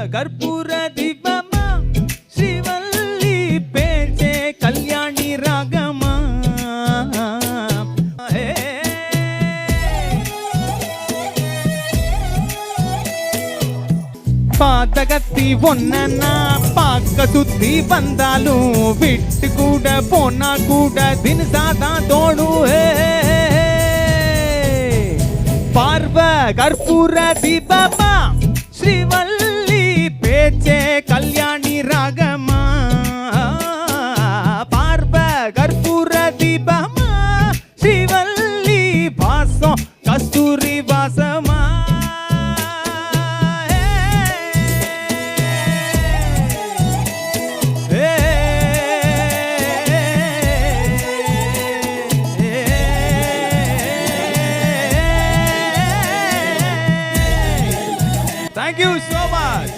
கற்பூர தீபமா ஸ்ரீவல்லி பேச்சே கல்யாணி ராகமா பாதகத்தி ஒன்னா பார்க்க சுத்தி வந்தாலும் விட்டு கூட போனா கூட தினசாதான் தோணும் பார்வ கற்பூர தீபமா ஸ்ரீவல்லி பேச்சே கல்யாணி ராகமா பார்வ கற்பூர தீபமா ஸ்ரீவல்லி வாசம் கஸ்தூரி வாசமா Thank you so much.